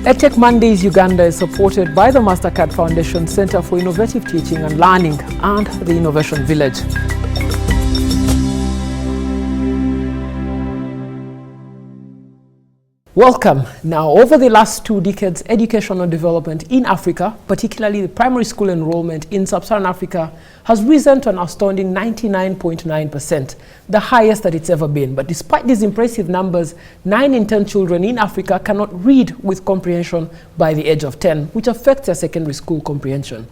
Edtech Mondays Uganda is supported by the Mastercard Foundation Center for Innovative Teaching and Learning and the Innovation Village. Welcome. Now, over the last 2 decades, educational development in Africa, particularly the primary school enrollment in sub-Saharan Africa, has risen to an astounding 99.9%, the highest that it's ever been. But despite these impressive numbers, 9 in 10 children in Africa cannot read with comprehension by the age of 10, which affects their secondary school comprehension.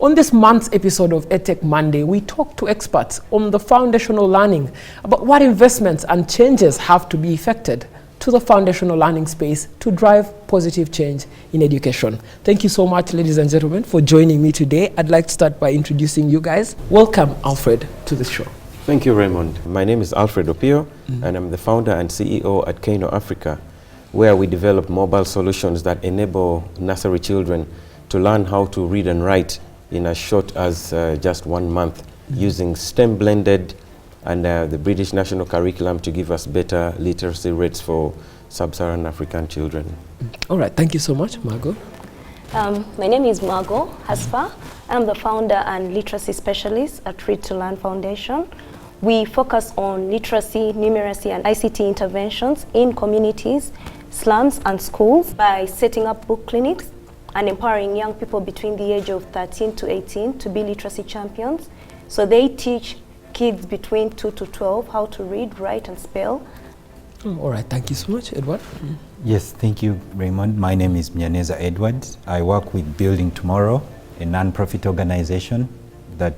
On this month's episode of Edtech Monday, we talk to experts on the foundational learning about what investments and changes have to be effected to the foundational learning space to drive positive change in education. Thank you so much, ladies and gentlemen, for joining me today. I'd like to start by introducing you guys. Welcome, Alfred, to the show. Thank you, Raymond. My name is Alfred Opio, and I'm the founder and CEO at Kano Africa, where we develop mobile solutions that enable nursery children to learn how to read and write in as short as just 1 month, using STEM blended and the British National Curriculum to give us better literacy rates for sub-Saharan African children. All right, thank you so much, Margot. My name is Margot Hasfa. I'm the founder and literacy specialist at Read to Learn Foundation. We focus on literacy, numeracy, and ICT interventions in communities, slums, and schools by setting up book clinics and empowering young people between the age of 13 to 18 to be literacy champions. So they teach kids between 2 to 12 how to read, write, and spell. All right, thank you so much. Edward? Yes, thank you, Raymond. My name is Mnyaneza Edward. I work with Building Tomorrow, a non-profit organization that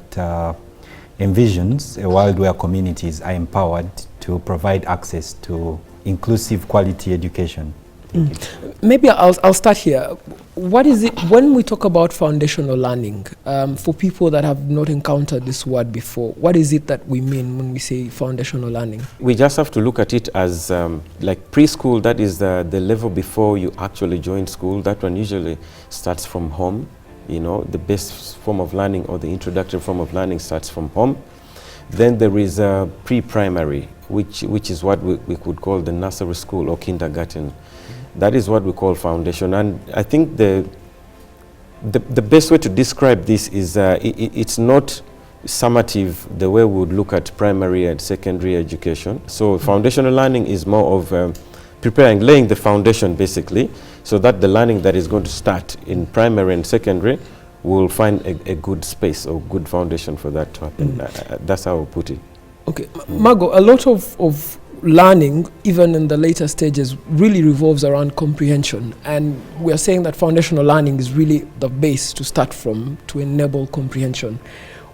envisions a world where communities are empowered to provide access to inclusive quality education. Maybe I'll start here. What is it, when we talk about foundational learning, for people that have not encountered this word before, what is it that we mean when we say foundational learning? We just have to look at it as like preschool. That is the level before you actually join school. That one usually starts from home. You know, the best form of learning or the introductory form of learning starts from home. Then there is pre-primary, which is what we could call the nursery school or kindergarten. That is what we call foundation. And I think the best way to describe this is it's not summative the way we would look at primary and secondary education. So foundational learning is more of laying the foundation basically, so that the learning that is going to start in primary and secondary will find a good space or good foundation for that to happen. That's how I put it. Okay, Margot, a lot of learning, even in the later stages, really revolves around comprehension. And we are saying that foundational learning is really the base to start from to enable comprehension.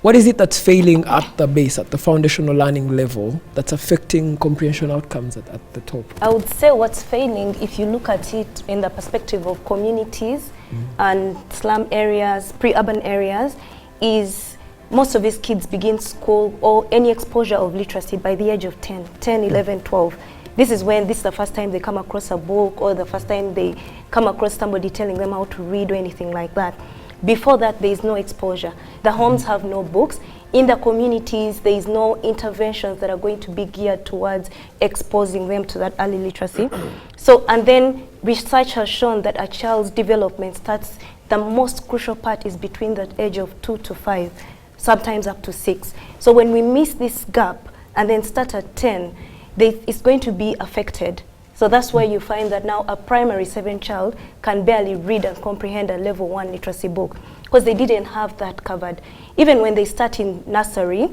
What is it that's failing at the base, at the foundational learning level, that's affecting comprehension outcomes at the top? I would say what's failing, if you look at it in the perspective of communities and slum areas, pre-urban areas, is most of these kids begin school or any exposure of literacy by the age of 10, 11, 12. This is the first time they come across a book or the first time they come across somebody telling them how to read or anything like that. Before that, there is no exposure. The homes have no books. In the communities, there is no interventions that are going to be geared towards exposing them to that early literacy. So, and then research has shown that a child's development starts, the most crucial part is between the age of 2 to 5. Sometimes up to 6. So when we miss this gap and then start at 10, it's going to be affected. So that's why you find that now a primary 7 child can barely read and comprehend a level 1 literacy book because they didn't have that covered. Even when they start in nursery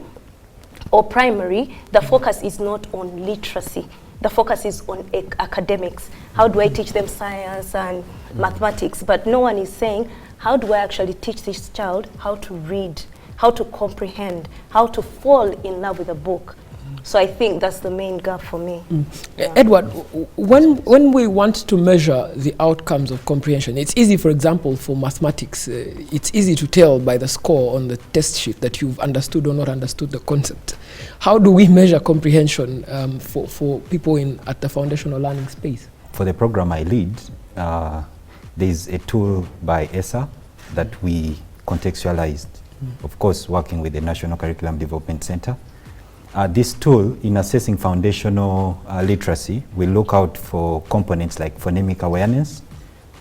or primary, the focus is not on literacy. The focus is on academics. How do I teach them science and mathematics? But no one is saying, how do I actually teach this child how to read, how to comprehend, how to fall in love with a book? So I think that's the main gap for me. Yeah. Edward, when we want to measure the outcomes of comprehension, it's easy, for example, for mathematics, it's easy to tell by the score on the test sheet that you've understood or not understood the concept. How do we measure comprehension for people at the foundational learning space? For the program I lead, there's a tool by ESA that we contextualized, of course, working with the National Curriculum Development Center. This tool, in assessing foundational literacy, will look out for components like phonemic awareness,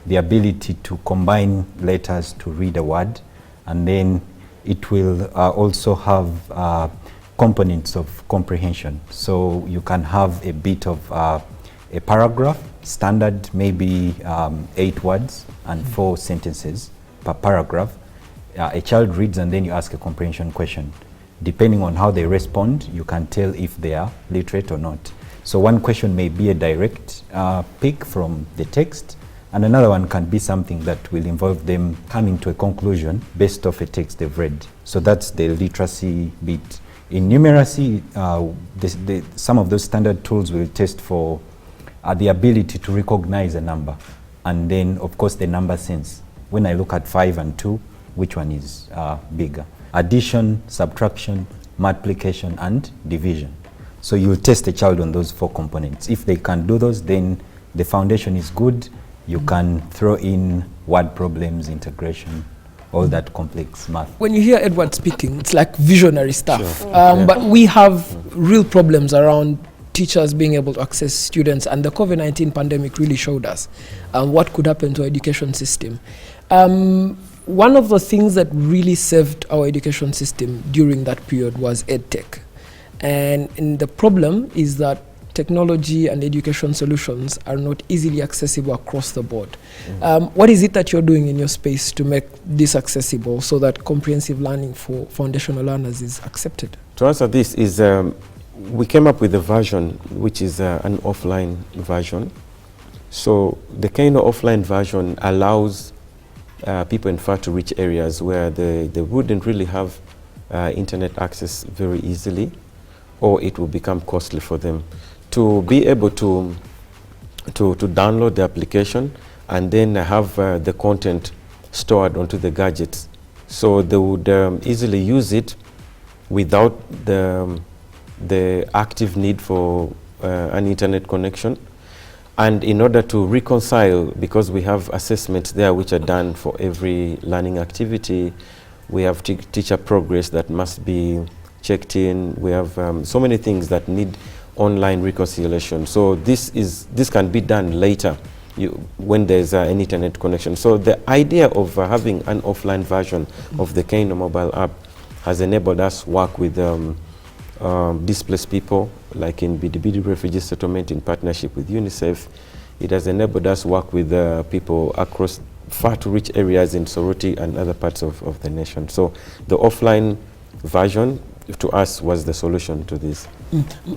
the ability to combine letters to read a word, and then it will also have components of comprehension. So you can have a bit of a paragraph, standard maybe 8 words and 4 sentences per paragraph. A child reads and then you ask a comprehension question. Depending on how they respond, you can tell if they are literate or not. So one question may be a direct pick from the text, and another one can be something that will involve them coming to a conclusion based off a text they've read. So that's the literacy bit. In numeracy, some of those standard tools will test for the ability to recognize a number, and then of course the number sense. When I look at 5 and 2, which one is bigger? Addition, subtraction, multiplication, and division. So you'll test a child on those 4 components. If they can do those, then the foundation is good. You can throw in word problems, integration, all that complex math. When you hear Edward speaking, it's like visionary stuff. Sure. But we have real problems around teachers being able to access students, and the COVID-19 pandemic really showed us what could happen to our education system. One of the things that really saved our education system during that period was Edtech. And the problem is that technology and education solutions are not easily accessible across the board. What is it that you're doing in your space to make this accessible so that comprehensive learning for foundational learners is accepted? To answer this is, we came up with a version which is an offline version. So the kind of offline version allows people in fact to reach areas where they wouldn't really have internet access very easily, or it will become costly for them. To be able to download the application and then have the content stored onto the gadgets, so they would easily use it without the active need for an internet connection. And in order to reconcile, because we have assessments there which are done for every learning activity, we have teacher progress that must be checked in, we have so many things that need online reconciliation. So this can be done later when there's an internet connection. So the idea of having an offline version of the Kano mobile app has enabled us work with displaced people, like in Bidibidi refugee settlement in partnership with UNICEF. It has enabled us work with people across far to reach areas in Soroti and other parts of the nation. So the offline version to us was the solution to this.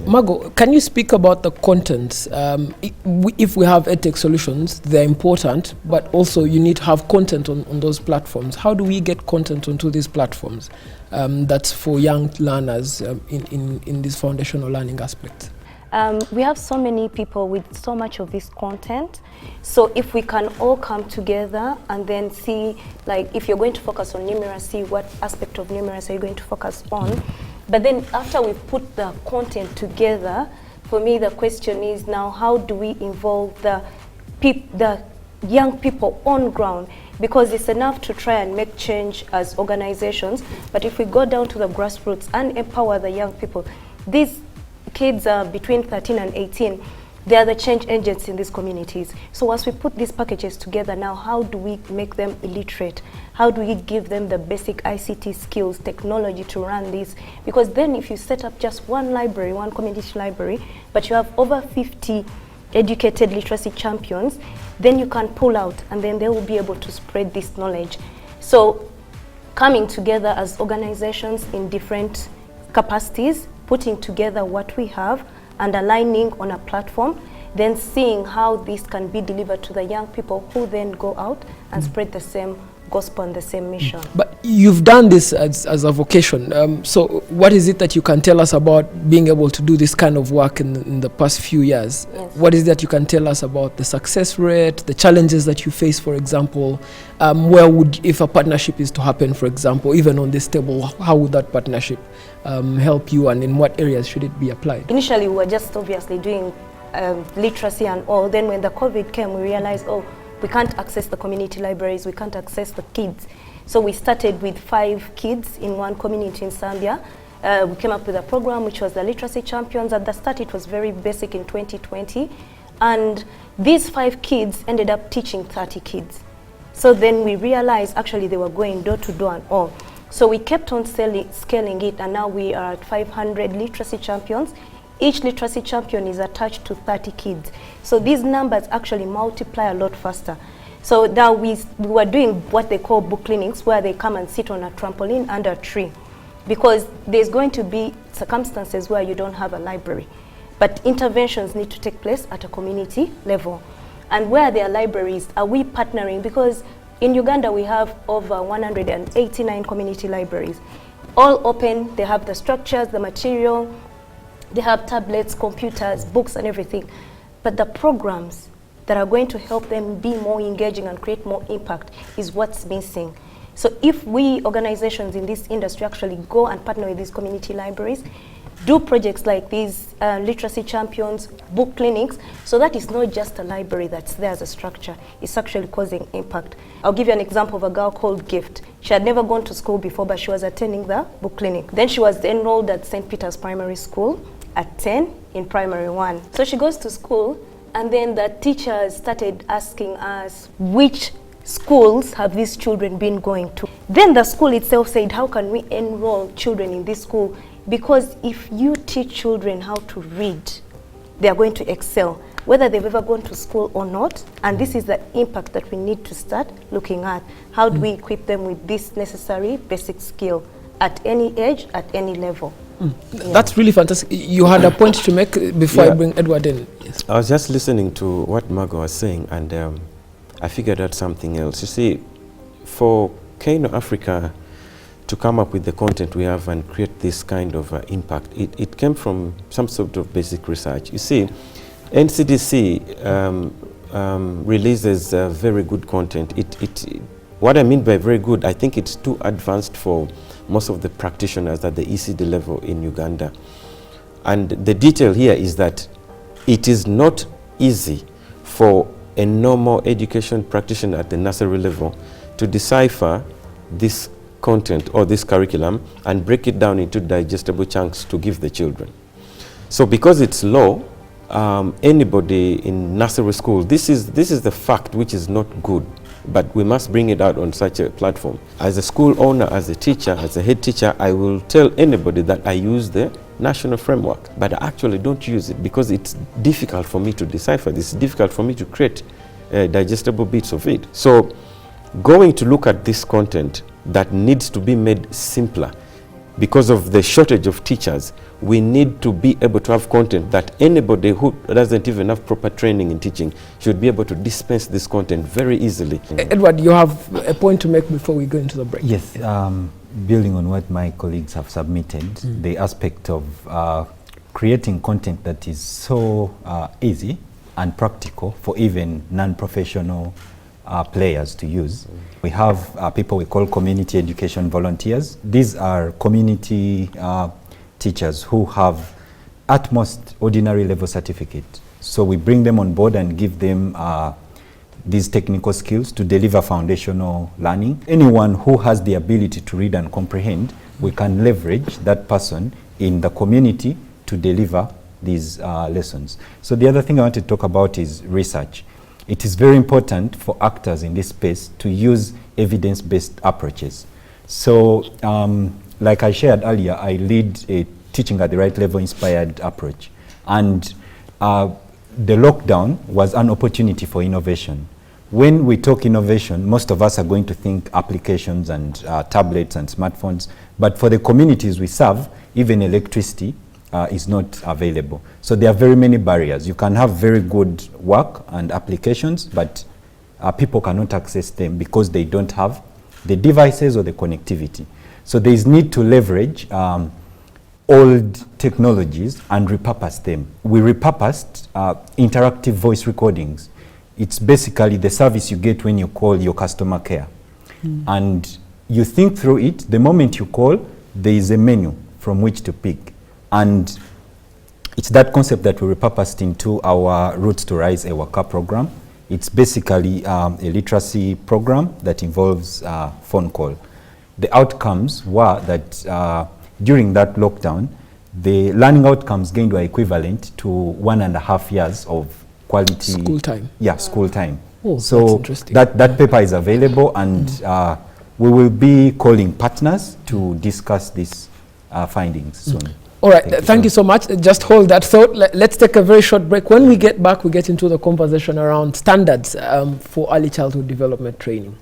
Margo, can you speak about the contents? If we have Edtech solutions, they're important, but also you need to have content on those platforms. How do we get content onto these platforms that's for young learners in this foundational learning aspect? We have so many people with so much of this content. So if we can all come together and then see, like, if you're going to focus on numeracy, what aspect of numeracy are you going to focus on? But then after we've put the content together, for me the question is now, how do we involve the young people on ground? Because it's enough to try and make change as organizations, but if we go down to the grassroots and empower the young people, these kids are between 13 and 18. They are the change agents in these communities. So as we put these packages together now, how do we make them illiterate? How do we give them the basic ICT skills, technology to run this? Because then if you set up just one library, one community library, but you have over 50 educated literacy champions, then you can pull out and then they will be able to spread this knowledge. So coming together as organizations in different capacities, putting together what we have and aligning on a platform, then seeing how this can be delivered to the young people who then go out and spread the same gospel and the same mission. But you've done this as a vocation. So what is it that you can tell us about being able to do this kind of work in the past few years? Yes. What is it that you can tell us about the success rate, the challenges that you face, for example? Where would, if a partnership is to happen, for example, even on this table, how would that partnership help you, and in what areas should it be applied? Initially, we were just obviously doing literacy and all. Then when the COVID came, we realized, oh, we can't access the community libraries, we can't access the kids. So we started with 5 kids in one community in Zambia. We came up with a program which was the Literacy Champions. At the start, it was very basic in 2020. And these 5 kids ended up teaching 30 kids. So then we realized actually they were going door to door and all. So we kept on scaling it, and now we are at 500 literacy champions. Each literacy champion is attached to 30 kids. So these numbers actually multiply a lot faster. So now we were doing what they call book clinics, where they come and sit on a trampoline under a tree. Because there's going to be circumstances where you don't have a library. But interventions need to take place at a community level. And where there are libraries, are we partnering? Because in Uganda we have over 189 community libraries. All open, they have the structures, the material, they have tablets, computers, books and everything. But the programs that are going to help them be more engaging and create more impact is what's missing. So if we, organizations in this industry, actually go and partner with these community libraries, do projects like these literacy champions, book clinics, so that it's not just a library that's there as a structure, it's actually causing impact. I'll give you an example of a girl called Gift. She had never gone to school before, but she was attending the book clinic. Then she was enrolled at St. Peter's Primary School at 10 in primary 1. So she goes to school, and then the teachers started asking us, which schools have these children been going to? Then the school itself said, how can we enroll children in this school? Because if you teach children how to read, they are going to excel, whether they've ever gone to school or not. And this is the impact that we need to start looking at. How do we equip them with this necessary basic skill at any age, at any level? Yeah. That's really fantastic. You had a point to make before I bring Edward in. Yes. I was just listening to what Margot was saying, and I figured out something else. You see, for Kano Africa to come up with the content we have and create this kind of impact, it came from some sort of basic research. You see, NCDC releases very good content. What I mean by very good, I think it's too advanced for most of the practitioners at the ECD level in Uganda. And the detail here is that it is not easy for a normal education practitioner at the nursery level to decipher this content or this curriculum and break it down into digestible chunks to give the children. So because it's low, anybody in nursery school, this is the fact which is not good, but we must bring it out on such a platform. As a school owner, as a teacher, as a head teacher, I will tell anybody that I use the national framework, but I actually don't use it because it's difficult for me to decipher this. It's difficult for me to create digestible bits of it. So going to look at this content that needs to be made simpler because of the shortage of teachers, we need to be able to have content that anybody who doesn't even have proper training in teaching should be able to dispense this content very easily. Edward, you have a point to make before we go into the break. Yes, building on what my colleagues have submitted, the aspect of creating content that is so easy and practical for even non-professional players to use. We have people we call community education volunteers. These are community teachers who have at most ordinary level certificate. So we bring them on board and give them these technical skills to deliver foundational learning. Anyone who has the ability to read and comprehend, we can leverage that person in the community to deliver these lessons. So the other thing I want to talk about is research. It is very important for actors in this space to use evidence-based approaches. So like I shared earlier, I lead a teaching at the right level inspired approach. And the lockdown was an opportunity for innovation. When we talk innovation, most of us are going to think applications and tablets and smartphones. But for the communities we serve, even electricity is not available. So there are very many barriers. You can have very good work and applications, but people cannot access them because they don't have the devices or the connectivity. So there is need to leverage old technologies and repurpose them. We repurposed interactive voice recordings. It's basically the service you get when you call your customer care. And you think through it, the moment you call, there is a menu from which to pick. And it's that concept that we repurposed into our Roots to Rise Ewaka program. It's basically a literacy program that involves phone call. The outcomes were that during that lockdown, the learning outcomes gained were equivalent to 1.5 years of quality school time. Yeah, school time. Oh, so that's interesting. that paper is available, and we will be calling partners to discuss these findings soon. All right, thank you so much. Just hold that thought. Let's take a very short break. When we get back, we get into the conversation around standards for early childhood development training.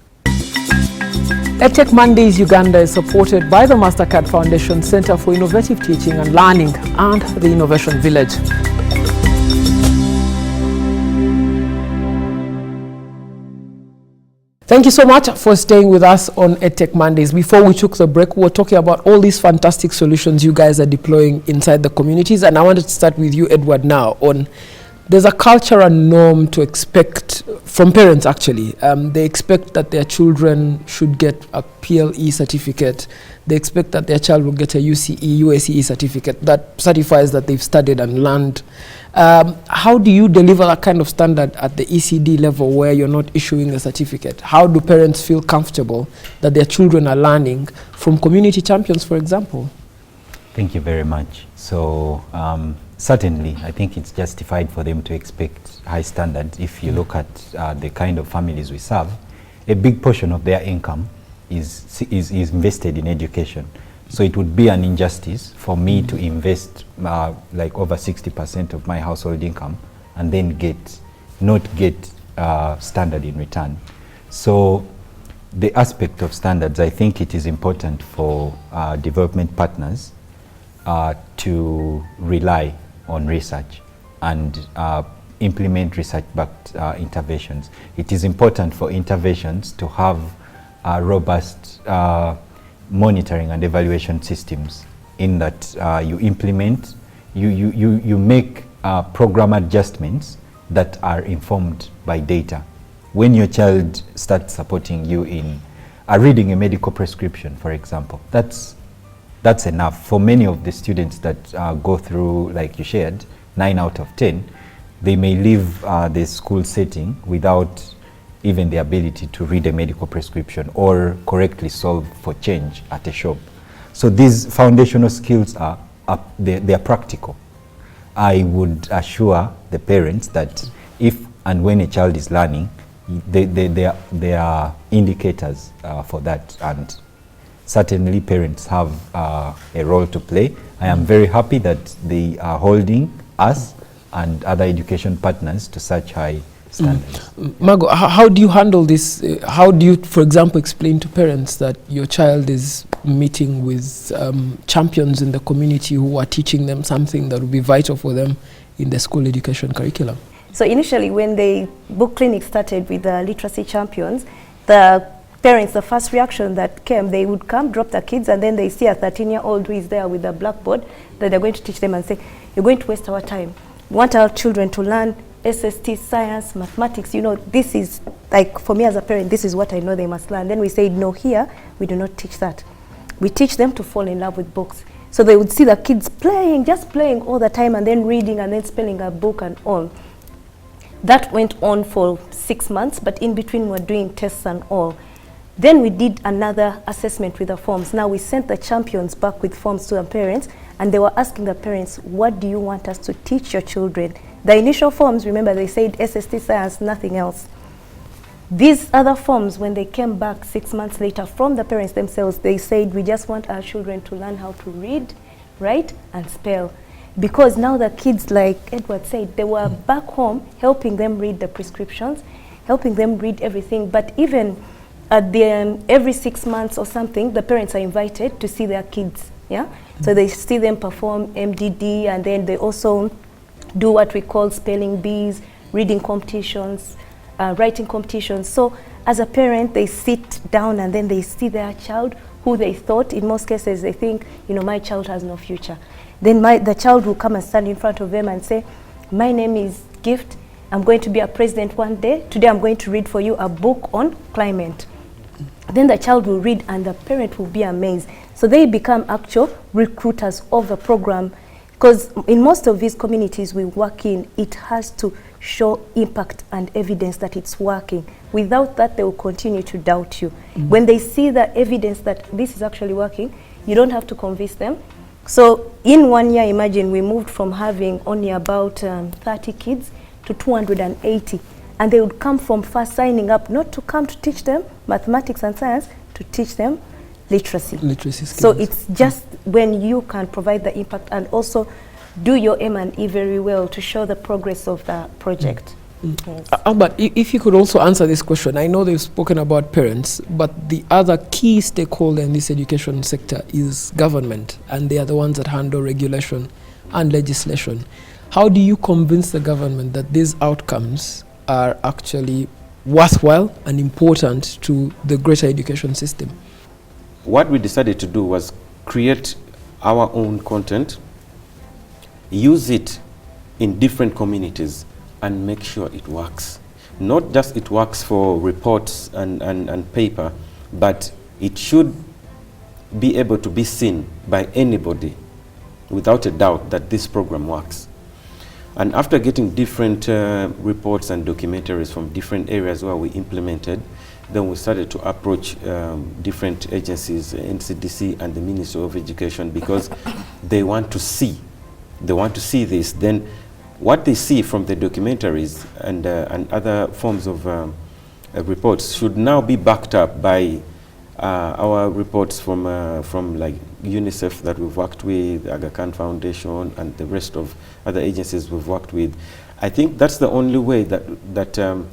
Edtech Mondays Uganda is supported by the MasterCard Foundation Center for Innovative Teaching and Learning and the Innovation Village. Thank you so much for staying with us on Edtech Mondays. Before we took the break, we were talking about all these fantastic solutions you guys are deploying inside the communities. And I wanted to start with you, Edward, now on there's a cultural norm to expect from parents, actually. They expect that their children should get a PLE certificate. They expect that their child will get a USCE certificate that certifies that they've studied and learned. How do you deliver that kind of standard at the ECD level where you're not issuing a certificate? How do parents feel comfortable that their children are learning from community champions, for example? Thank you very much. So certainly, I think it's justified for them to expect high standards. If you look at the kind of families we serve, a big portion of their income is invested in education. So it would be an injustice for me to invest like over 60% of my household income and then not get standard in return. So the aspect of standards, I think it is important for development partners to rely on research and implement research-backed interventions. It is important for interventions to have robust monitoring and evaluation systems, in that you implement, you make program adjustments that are informed by data. When your child starts supporting you in reading a medical prescription, for example, that's enough. For many of the students that go through, like you shared, 9 out of 10, they may leave the school setting without even the ability to read a medical prescription or correctly solve for change at a shop. So these foundational skills they are practical. I would assure the parents that if and when a child is learning, there are indicators for that, and certainly parents have a role to play. I am very happy that they are holding us and other education partners to such high standards. Margot, how do you handle this? How do you, for example, explain to parents that your child is meeting with champions in the community who are teaching them something that will be vital for them in the school education curriculum? So initially, when the book clinic started with the literacy champions, the parents, the first reaction that came, they would come, drop their kids, and then they see a 13-year-old who is there with a blackboard that they're going to teach them and say, you're going to waste our time. We want our children to learn SST, science, mathematics. You know, this is, like, for me as a parent, this is what I know they must learn. Then we say, no, here, we do not teach that. We teach them to fall in love with books. So they would see the kids playing, just playing all the time, and then reading, and then spelling a book and all. That went on for 6 months, but in between we're doing tests and all. Then we did another assessment with the forms. Now we sent the champions back with forms to the parents, and they were asking the parents, what do you want us to teach your children? The initial forms, remember, they said SST, science, nothing else. These other forms, when they came back 6 months later from the parents themselves, they said, we just want our children to learn how to read, write, and spell. Because now the kids, like Edward said, they were back home helping them read the prescriptions, helping them read everything. But even at the every 6 months or something, the parents are invited to see their kids. Yeah, so they see them perform MDD, and then they also do what we call spelling bees, reading competitions, writing competitions. So as a parent, they sit down and then they see their child, who they thought, in most cases, they think, you know, my child has no future. Then the child will come and stand in front of them and say, my name is Gift. I'm going to be a president one day. Today I'm going to read for you a book on climate. Then the child will read and the parent will be amazed. So they become actual recruiters of the program, because in most of these communities we work in, it has to show impact and evidence that it's working. Without that, they will continue to doubt you. When they see the evidence that this is actually working, you don't have to convince them. So in 1 year, imagine we moved from having only about 30 kids to 280. And they would come from far, signing up not to come to teach them mathematics and science, to teach them literacy. Literacy skills. So it's just when you can provide the impact and also do your M&E very well to show the progress of the project. Yes. Albert, if you could also answer this question. I know they've spoken about parents, but the other key stakeholder in this education sector is government, and they are the ones that handle regulation and legislation. How do you convince the government that these outcomes are actually worthwhile and important to the greater education system? What we decided to do was create our own content, use it in different communities, and make sure it works. Not just it works for reports and paper, but it should be able to be seen by anybody without a doubt that this program works. And after getting different reports and documentaries from different areas where we implemented, then we started to approach different agencies, NCDC and the Ministry of Education, because they want to see this. Then what they see from the documentaries and other forms of reports should now be backed up by our reports from like UNICEF that we've worked with, Aga Khan Foundation, and the rest of other agencies we've worked with. I think that's the only way that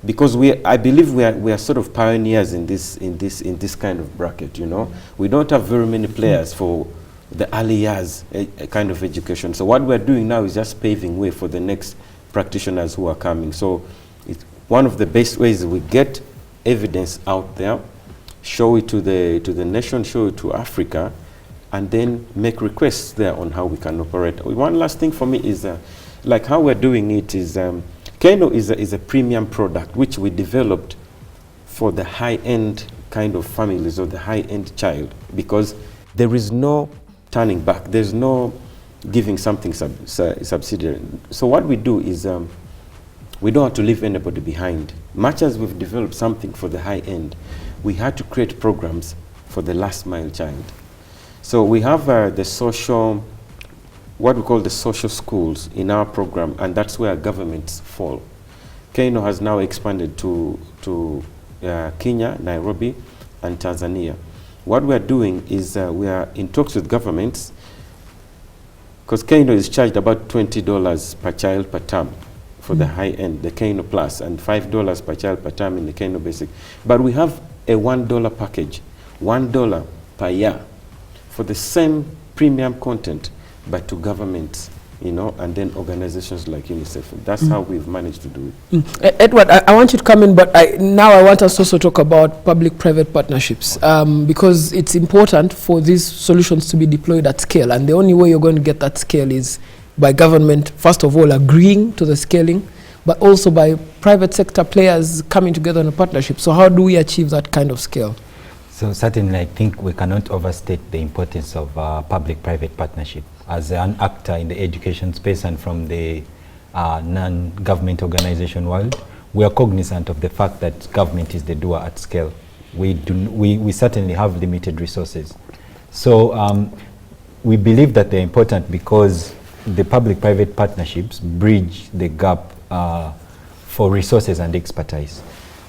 because I believe we are sort of pioneers in this kind of bracket. You know, we don't have very many players for the early years kind of education. So what we're doing now is just paving way for the next practitioners who are coming. So it's one of the best ways we get evidence out there, show it to the nation, show it to Africa, and then make requests there on how we can operate. One last thing for me is like how we're doing it is Kano is a premium product which we developed for the high-end kind of families or the high-end child, because there is no turning back. There's no giving something subsidiary. So what we do is we don't have to leave anybody behind. Much as we've developed something for the high end, we had to create programs for the last mile child. So we have the social, what we call the social schools in our program, and that's where governments fall. Kano has now expanded to Kenya, Nairobi, and Tanzania. What we are doing is we are in talks with governments, because Kano is charged about $20 per child per term for the high end, the Kano Plus, and $5 per child per term in the Kano Basic. But we have a $1 package, $1 per year for the same premium content, but to governments, you know, and then organizations like UNICEF. That's how we've managed to do it. Edward, I want you to come in, but now I want us also to talk about public-private partnerships, because it's important for these solutions to be deployed at scale, and the only way you're going to get that scale is by government, first of all, agreeing to the scaling, but also by private sector players coming together in a partnership. So how do we achieve that kind of scale? So certainly, I think we cannot overstate the importance of public-private partnership. As an actor in the education space and from the non-government organization world, we are cognizant of the fact that government is the doer at scale. We certainly have limited resources. So we believe that they're important because the public-private partnerships bridge the gap for resources and expertise.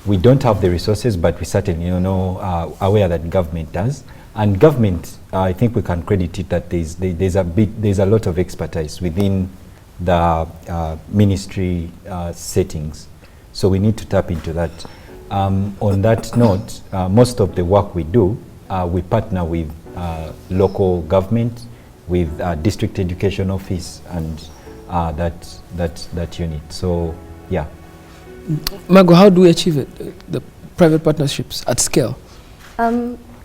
We don't have the resources, but we certainly are aware that government does. And government, I think we can credit it that there's a lot of expertise within the ministry settings. So we need to tap into that. On that note, most of the work we do, we partner with local government, with district education office, and that unit. So, yeah. Margo, how do we achieve it, the private partnerships at scale?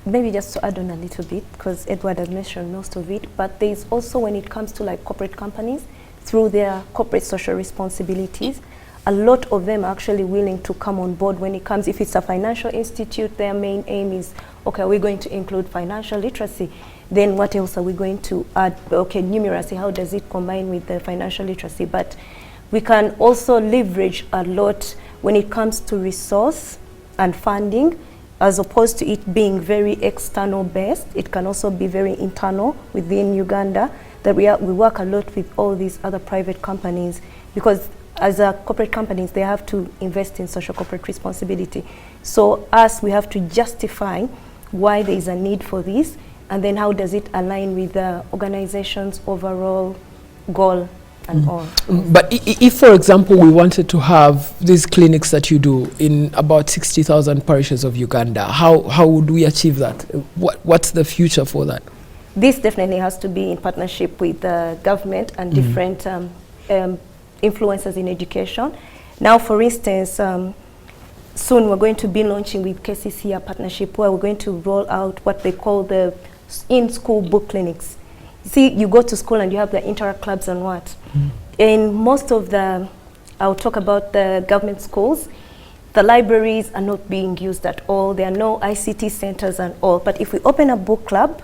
Maybe just to add on a little bit, because Edward has mentioned most of it, but there's also, when it comes to like corporate companies, through their corporate social responsibilities, a lot of them are actually willing to come on board when it comes, if it's a financial institute, their main aim is, okay, we're going to include financial literacy. Then what else are we going to add? Okay, numeracy, how does it combine with the financial literacy? But we can also leverage a lot when it comes to resource and funding, as opposed to it being very external based. It can also be very internal within Uganda, that we work a lot with all these other private companies, because as corporate companies, they have to invest in social corporate responsibility. So us, we have to justify why there is a need for this, and then how does it align with the organization's overall goal and all. But if, for example, we wanted to have these clinics that you do in about 60,000 parishes of Uganda, how would we achieve that? What's the future for that? This definitely has to be in partnership with the government and different influencers in education. Now, for instance, soon we're going to be launching with KCC a partnership where we're going to roll out what they call the in-school book clinics. See, you go to school and you have the interact clubs and what? In most of the, I'll talk about the government schools, the libraries are not being used at all. There are no ICT centers and all. But if we open a book club,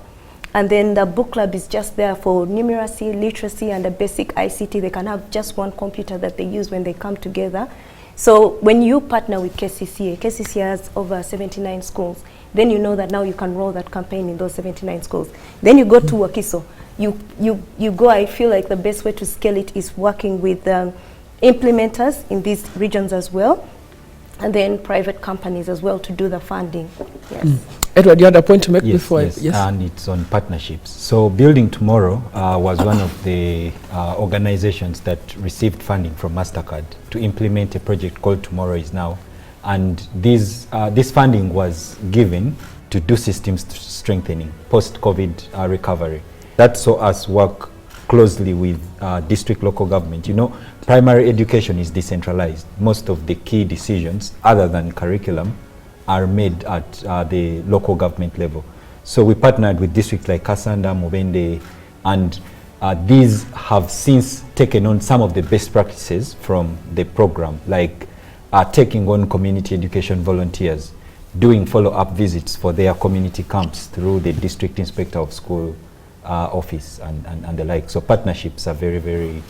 and then the book club is just there for numeracy, literacy, and the basic ICT, they can have just one computer that they use when they come together. So when you partner with KCCA has over 79 schools, then you know that now you can roll that campaign in those 79 schools. Then you go to Wakiso. You go, I feel like the best way to scale it is working with implementers in these regions as well, and then private companies as well to do the funding. Yes. Edward, you had a point to make yes, before? Yes, and it's on partnerships. So Building Tomorrow was one of the organizations that received funding from MasterCard to implement a project called Tomorrow is Now. And this funding was given to do systems strengthening, post-COVID recovery. That saw us work closely with district local government. You know, primary education is decentralized. Most of the key decisions, other than curriculum, are made at the local government level. So we partnered with districts like Kasanda, Mubende, and these have since taken on some of the best practices from the program, like taking on community education volunteers, doing follow-up visits for their community camps through the district inspector of school office and the like. So partnerships are very, very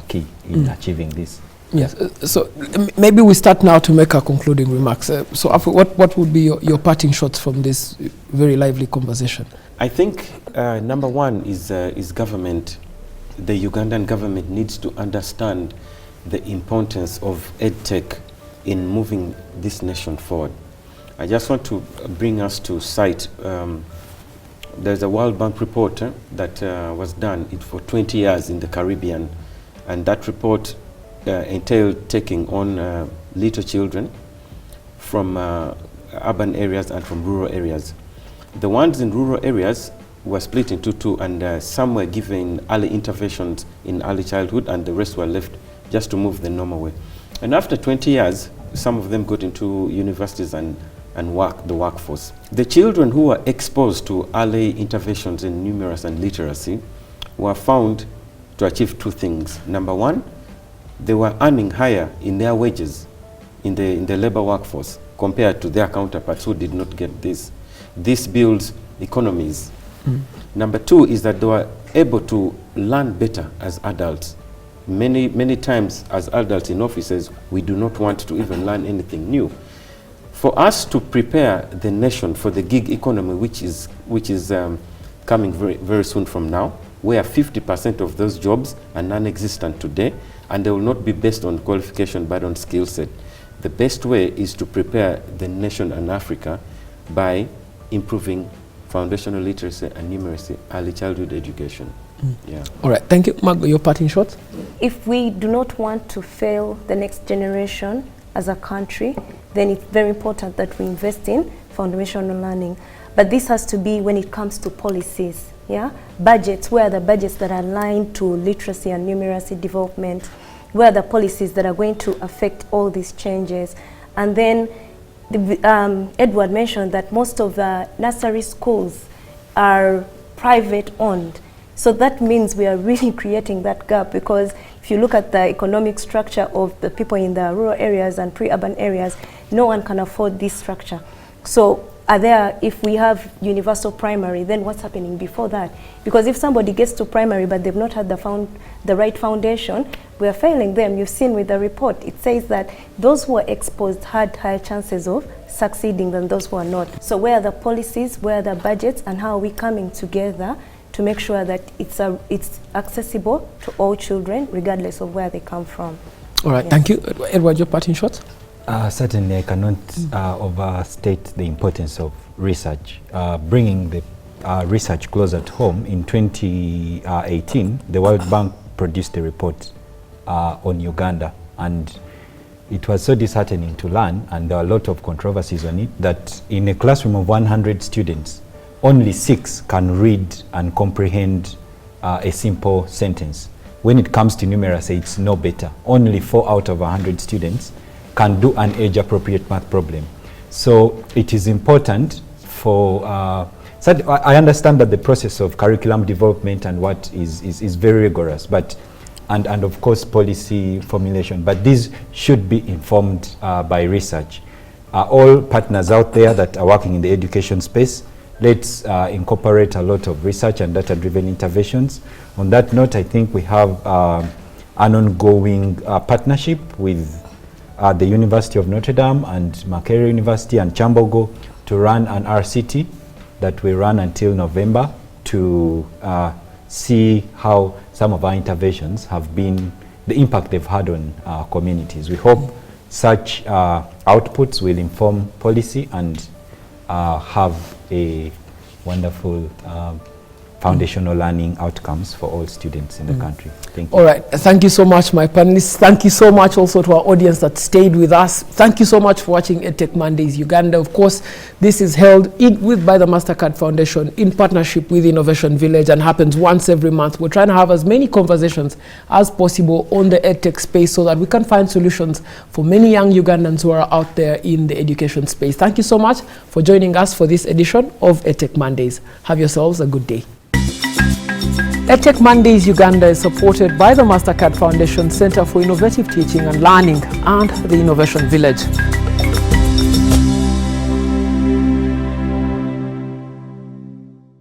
key in achieving this. Yes, so maybe we start now to make our concluding remarks. So what would be your parting shots from this very lively conversation? I think number one is government. The Ugandan government needs to understand the importance of Edtech in moving this nation forward. I just want to bring us to cite, there's a World Bank report that was done for 20 years in the Caribbean, and that report entailed taking on little children from urban areas and from rural areas. The ones in rural areas were split into two, and some were given early interventions in early childhood, and the rest were left just to move the normal way. And after 20 years, some of them got into universities and the workforce. The children who were exposed to early interventions in numeracy and literacy were found to achieve two things. Number one, they were earning higher in their wages in the labor workforce compared to their counterparts who did not get this. This builds economies. Number two is that they were able to learn better as adults. Many times as adults in offices, we do not want to even learn anything new. For us to prepare the nation for the gig economy, which is coming very, very soon from now, where 50% of those jobs are non-existent today, and they will not be based on qualification but on skill set. The best way is to prepare the nation and Africa by improving foundational literacy and numeracy, early childhood education. Yeah. All right, thank you. Margo, your parting shot? If we do not want to fail the next generation as a country, then it's very important that we invest in foundational learning. But this has to be when it comes to policies. Yeah, budgets, where are the budgets that are aligned to literacy and numeracy development? Where are the policies that are going to affect all these changes? And then Edward mentioned that most of the nursery schools are private owned. So that means we are really creating that gap, because if you look at the economic structure of the people in the rural areas and pre-urban areas, no one can afford this structure. So if we have universal primary, then what's happening before that? Because if somebody gets to primary but they've not had the right foundation, we are failing them. You've seen with the report, it says that those who are exposed had higher chances of succeeding than those who are not. So where are the policies, where are the budgets, and how are we coming together to make sure that it's accessible to all children, regardless of where they come from? All right, thank you. Edward, your part in short? Certainly, I cannot overstate the importance of research. Bringing the research closer to home, in 2018, the World Bank produced a report on Uganda, and it was so disheartening to learn, and there are a lot of controversies on it, that in a classroom of 100 students, only 6 can read and comprehend a simple sentence. When it comes to numeracy, it's no better. Only 4 out of 100 students can do an age-appropriate math problem. So it is important for, I understand that the process of curriculum development and what is very rigorous, but and of course policy formulation, but these should be informed by research. All partners out there that are working in the education space, let's incorporate a lot of research and data-driven interventions. On that note, I think we have an ongoing partnership with the University of Notre Dame and Makerere University and Chambogo to run an RCT that we run until November to see how some of our interventions have been, the impact they've had on communities. We hope such outputs will inform policy and have a wonderful foundational learning outcomes for all students in the country. Thank you. All right. Thank you so much, my panelists. Thank you so much also to our audience that stayed with us. Thank you so much for watching Edtech Mondays Uganda. Of course, this is held by the MasterCard Foundation in partnership with Innovation Village and happens once every month. We're trying to have as many conversations as possible on the Edtech space so that we can find solutions for many young Ugandans who are out there in the education space. Thank you so much for joining us for this edition of Edtech Mondays. Have yourselves a good day. Edtech Mondays Uganda is supported by the MasterCard Foundation Center for Innovative Teaching and Learning and the Innovation Village.